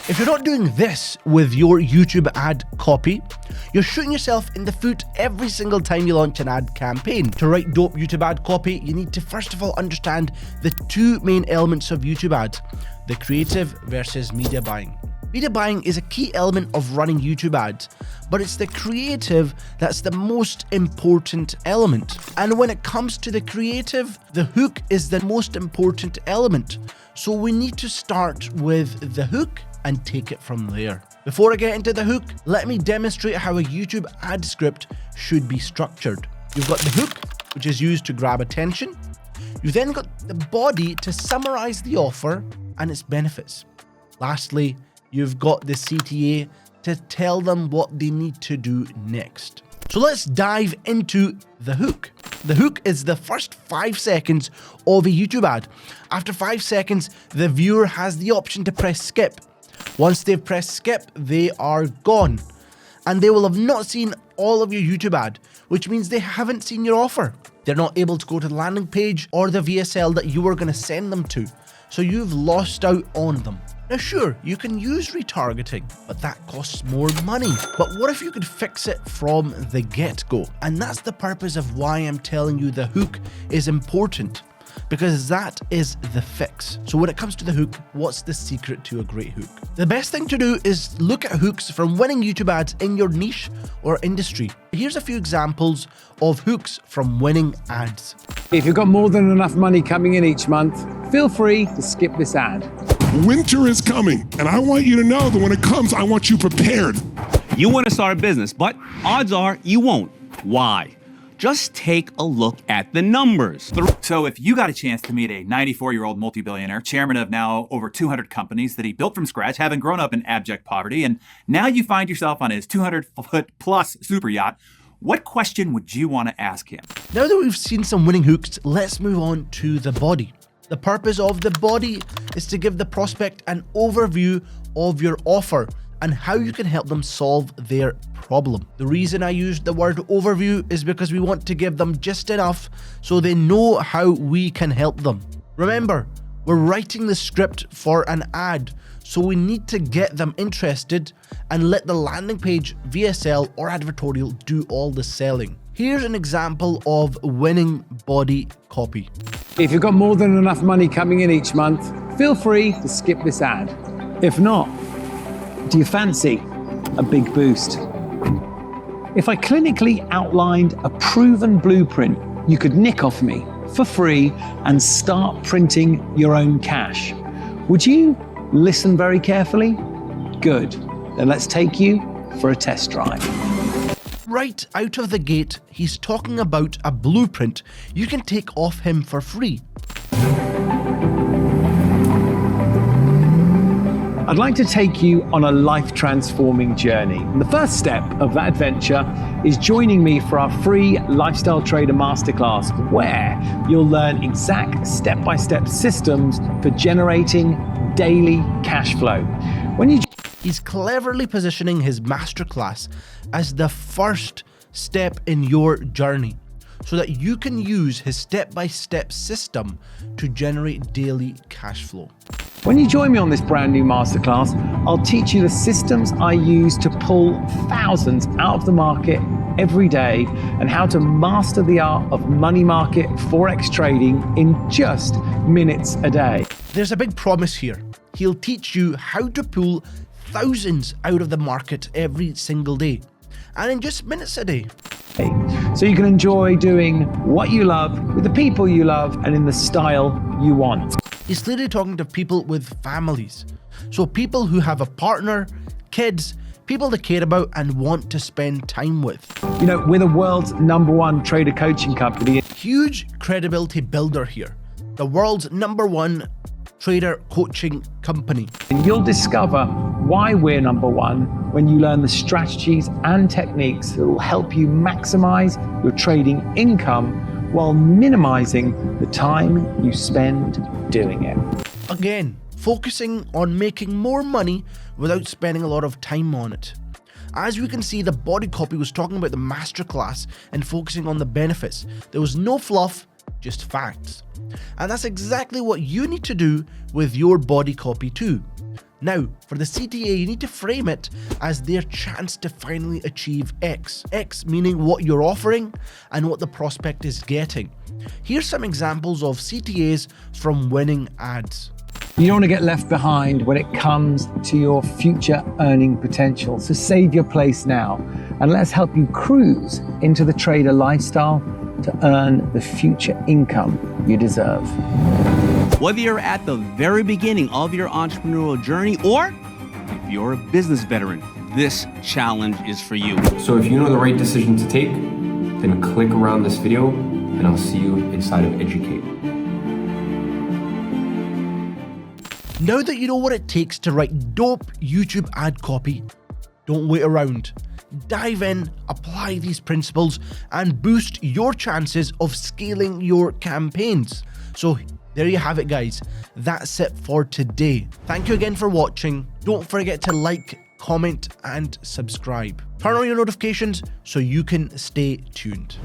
If you're not doing this with your YouTube ad copy, you're shooting yourself in the foot every single time you launch an ad campaign. To write dope YouTube ad copy, you need to first of all understand the two main elements of YouTube ads, the creative versus media buying. Media buying is a key element of running YouTube ads, but it's the creative that's the most important element. And when it comes to the creative, the hook is the most important element. So we need to start with the hook and take it from there. Before I get into the hook, let me demonstrate how a YouTube ad script should be structured. You've got the hook, which is used to grab attention. You've then got the body to summarize the offer and its benefits. Lastly, you've got the CTA to tell them what they need to do next. So let's dive into the hook. The hook is the first 5 seconds of a YouTube ad. After 5 seconds, the viewer has the option to press skip. Once they've pressed skip, they are gone. And they will have not seen all of your YouTube ad, which means they haven't seen your offer. They're not able to go to the landing page or the VSL that you were going to send them to. So you've lost out on them. Now sure, you can use retargeting, but that costs more money. But what if you could fix it from the get-go? And that's the purpose of why I'm telling you the hook is important, because that is the fix. So when it comes to the hook, what's the secret to a great hook? The best thing to do is look at hooks from winning YouTube ads in your niche or industry. Here's a few examples of hooks from winning ads. If you've got more than enough money coming in each month, feel free to skip this ad. Winter is coming, and I want you to know that when it comes, I want you prepared. You want to start a business, but odds are you won't. Why? Just take a look at the numbers. So if you got a chance to meet a 94-year-old multi-billionaire, chairman of now over 200 companies that he built from scratch, having grown up in abject poverty, and now you find yourself on his 200-foot plus super yacht, what question would you want to ask him? Now that we've seen some winning hooks, let's move on to the body. The purpose of the body is to give the prospect an overview of your offer and how you can help them solve their problem. The reason I used the word overview is because we want to give them just enough so they know how we can help them. Remember, we're writing the script for an ad, so we need to get them interested and let the landing page, VSL or advertorial do all the selling. Here's an example of winning body copy. If you've got more than enough money coming in each month, feel free to skip this ad. If not, do you fancy a big boost? If I clinically outlined a proven blueprint you could nick off me for free and start printing your own cash, would you listen very carefully? Good. Then let's take you for a test drive. Right out of the gate, he's talking about a blueprint you can take off him for free. I'd like to take you on a life-transforming journey. And the first step of that adventure is joining me for our free Lifestyle Trader Masterclass, where you'll learn exact step-by-step systems for generating daily cash flow. He's cleverly positioning his masterclass as the first step in your journey, so that you can use his step-by-step system to generate daily cash flow. When you join me on this brand new masterclass, I'll teach you the systems I use to pull thousands out of the market every day and how to master the art of money market forex trading in just minutes a day. There's a big promise here. He'll teach you how to pull thousands out of the market every single day, and in just minutes a day. So you can enjoy doing what you love, with the people you love, and in the style you want. He's clearly talking to people with families. So people who have a partner, kids, people they care about and want to spend time with. You know, we're the world's #1 trader coaching company. Huge credibility builder here. The world's #1 trader coaching company. And you'll discover why we're #1 when you learn the strategies and techniques that will help you maximize your trading income while minimizing the time you spend doing it. Again, focusing on making more money without spending a lot of time on it. As we can see, the body copy was talking about the masterclass and focusing on the benefits. There was no fluff, just facts. And that's exactly what you need to do with your body copy too. Now, for the CTA, you need to frame it as their chance to finally achieve X. X meaning what you're offering and what the prospect is getting. Here's some examples of CTAs from winning ads. You don't want to get left behind when it comes to your future earning potential. So save your place now and let's help you cruise into the trader lifestyle to earn the future income you deserve. Whether you're at the very beginning of your entrepreneurial journey or if you're a business veteran, this challenge is for you. So if you know the right decision to take, then click around this video and I'll see you inside of Educate. Now that you know what it takes to write dope YouTube ad copy, don't wait around. Dive in, apply these principles, and boost your chances of scaling your campaigns. So there you have it, guys. That's it for today. Thank you again for watching. Don't forget to like, comment, and subscribe. Turn on your notifications so you can stay tuned.